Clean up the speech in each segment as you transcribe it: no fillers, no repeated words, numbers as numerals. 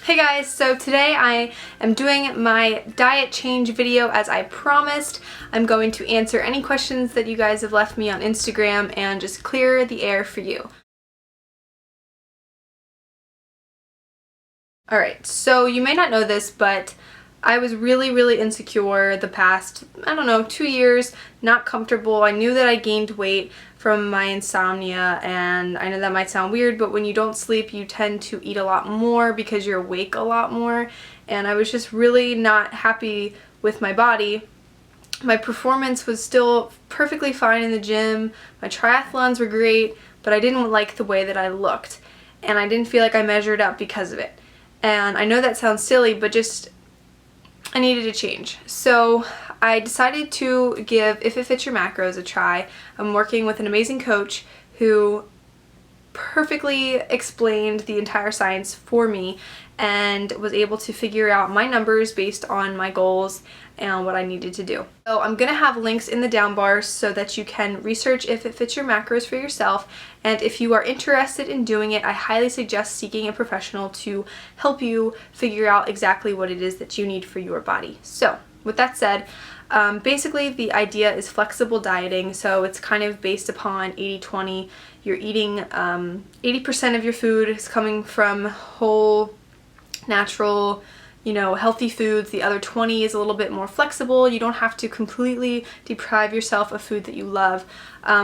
Hey guys, so today I am doing my diet change video as I promised. I'm going to answer any questions that you guys have left me on Instagram and just clear the air for you. Alright, so you may not know this, but I was really insecure the past, 2 years, not comfortable. I knew that I gained weight from my insomnia, and I know that might sound weird, but when you don't sleep, you tend to eat a lot more because you're awake a lot more, and I was just really not happy with my body. My performance was still perfectly fine in the gym, my triathlons were great, but I didn't like the way that I looked, and I didn't feel like I measured up because of it. And I know that sounds silly, but I needed a change. So I decided to give IIFYM a try. I'm working with an amazing coach who perfectly explained the entire science for me and was able to figure out my numbers based on my goals and what I needed to do. So I'm going to have links in the down bars so that you can research if it fits your macros for yourself, and if you are interested in doing it, I highly suggest seeking a professional to help you figure out exactly what it is that you need for your body. So with that said, basically the idea is flexible dieting, so it's kind of based upon 80-20. You're eating 80% of your food is coming from whole, natural, healthy foods. The other 20 is a little bit more flexible. You don't have to completely deprive yourself of food that you love.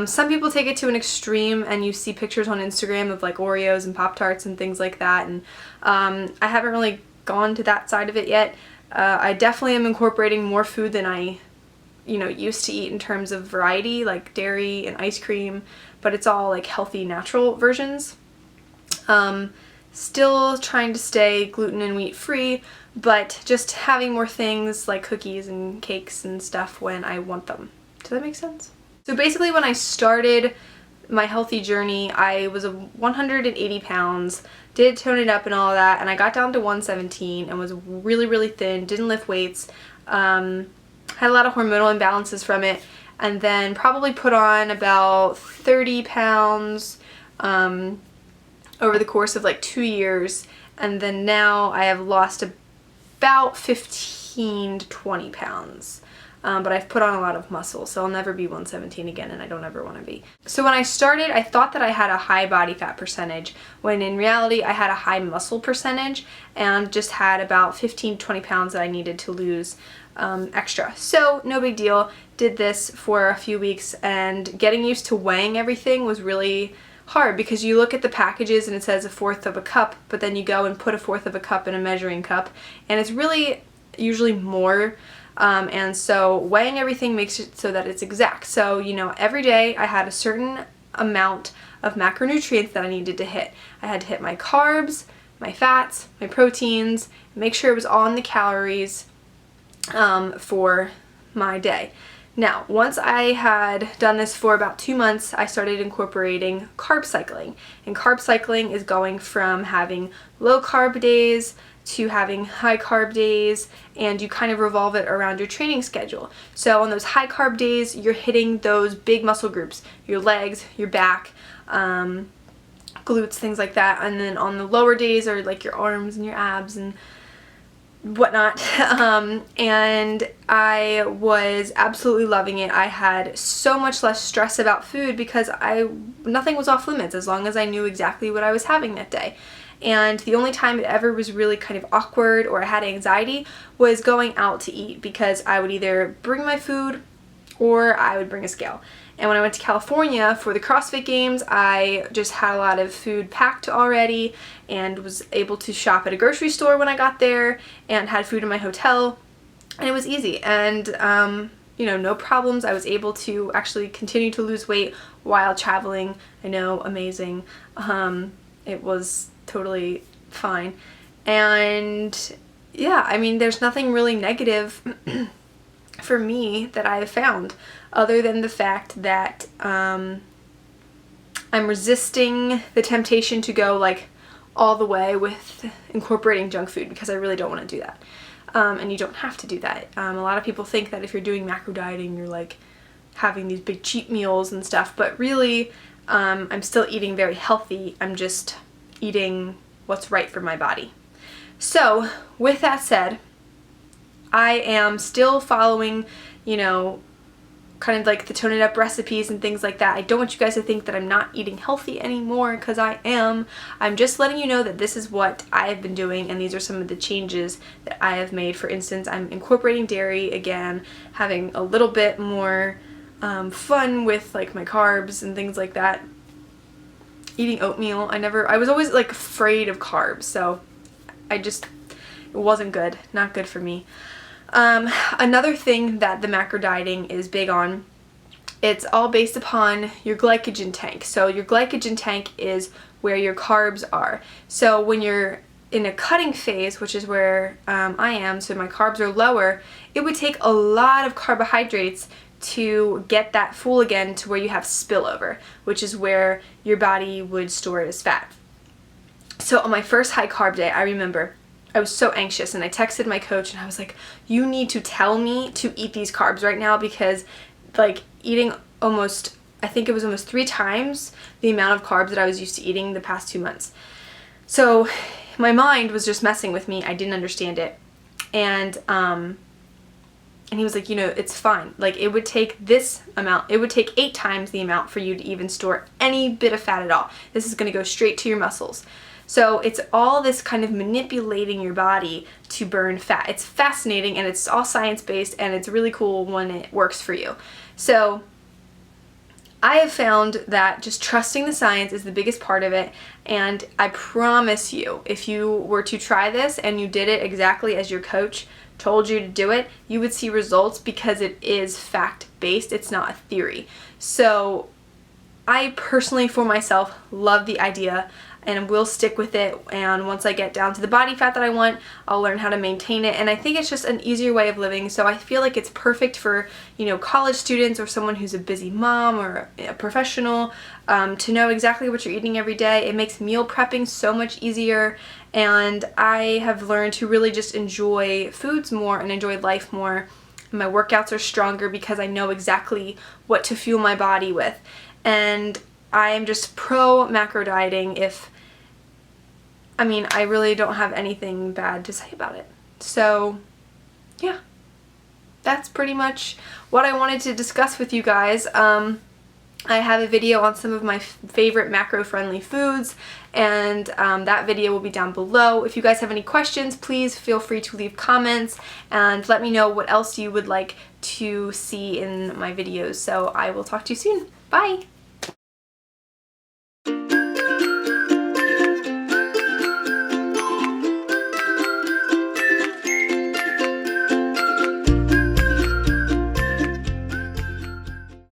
Some people take it to an extreme, and you see pictures on Instagram of like Oreos and Pop-Tarts and things like that, and I haven't really gone to that side of it yet. I definitely am incorporating more food than I used to eat in terms of variety, like dairy and ice cream, but it's all like healthy, natural versions. Still trying to stay gluten and wheat free, but just having more things like cookies and cakes and stuff when I want them. Does that make sense? So basically when I started my healthy journey, I was 180 pounds, did tone it up and all that, and I got down to 117 and was really thin, didn't lift weights, had a lot of hormonal imbalances from it, and then probably put on about 30 pounds over the course of like 2 years, and then now I have lost about 15 to 20 pounds. But I've put on a lot of muscle, so I'll never be 117 again, and I don't ever want to be. So when I started, I thought that I had a high body fat percentage, when in reality I had a high muscle percentage and just had about 15 to 20 pounds that I needed to lose extra. So no big deal. Did this for a few weeks, and getting used to weighing everything was really hard because you look at the packages and it says 1/4 of a cup, but then you go and put 1/4 of a cup in a measuring cup, and it's really usually more. And so weighing everything makes it so that it's exact. So, every day I had a certain amount of macronutrients that I needed to hit. I had to hit my carbs, my fats, my proteins, make sure it was on the calories for my day. Now, once I had done this for about 2 months, I started incorporating carb cycling. And carb cycling is going from having low carb days to having high carb days, and you kind of revolve it around your training schedule. So on those high carb days, you're hitting those big muscle groups, your legs, your back, glutes, things like that. And then on the lower days are like your arms and your abs and whatnot. And I was absolutely loving it. I had so much less stress about food because nothing was off limits as long as I knew exactly what I was having that day. And the only time it ever was really kind of awkward or I had anxiety was going out to eat, because I would either bring my food or I would bring a scale. And when I went to California for the CrossFit Games, I just had a lot of food packed already and was able to shop at a grocery store when I got there and had food in my hotel, and it was easy. And no problems. I was able to actually continue to lose weight while traveling. I know, amazing. It was totally fine. And yeah, there's nothing really negative for me that I have found, other than the fact that I'm resisting the temptation to go like all the way with incorporating junk food, because I really don't want to do that. And you don't have to do that. A lot of people think that if you're doing macro dieting, you're like having these big cheat meals and stuff, but really I'm still eating very healthy. I'm just eating what's right for my body. So with that said, I am still following, you know, kind of like the Tone It Up recipes and things like that. I don't want you guys to think that I'm not eating healthy anymore, because I am. I'm just letting you know that this is what I have been doing, and these are some of the changes that I have made. For instance, I'm incorporating dairy again, having a little bit more fun with like my carbs and things like that. Eating oatmeal. I was always like afraid of carbs, so it wasn't good. Not good for me. Another thing that the macro dieting is big on, it's all based upon your glycogen tank. So your glycogen tank is where your carbs are. So when you're in a cutting phase, which is where I am, so my carbs are lower, it would take a lot of carbohydrates to get that full again to where you have spillover, which is where your body would store it as fat. So on my first high carb day, I remember I was so anxious, and I texted my coach and I was like, you need to tell me to eat these carbs right now, because like eating almost, I think it was almost 3 times the amount of carbs that I was used to eating the past 2 months. So my mind was just messing with me. I didn't understand it. And he was like, you know, it's fine. Like, it would take this amount. It would take 8 times the amount for you to even store any bit of fat at all. This is going to go straight to your muscles. So it's all this kind of manipulating your body to burn fat. It's fascinating, and it's all science-based, and it's really cool when it works for you. So I have found that just trusting the science is the biggest part of it, and I promise you, if you were to try this and you did it exactly as your coach told you to do it, you would see results, because it is fact-based. It's not a theory. So I personally, for myself, love the idea and will stick with it, and once I get down to the body fat that I want, I'll learn how to maintain it, and I think it's just an easier way of living. So I feel like it's perfect for, you know, college students or someone who's a busy mom or a professional, to know exactly what you're eating every day. It makes meal prepping so much easier, and I have learned to really just enjoy foods more and enjoy life more. My workouts are stronger because I know exactly what to fuel my body with, and I am just pro macro dieting. I really don't have anything bad to say about it. So yeah, that's pretty much what I wanted to discuss with you guys. I have a video on some of my favorite macro-friendly foods, and that video will be down below. If you guys have any questions, please feel free to leave comments and let me know what else you would like to see in my videos. So I will talk to you soon. Bye!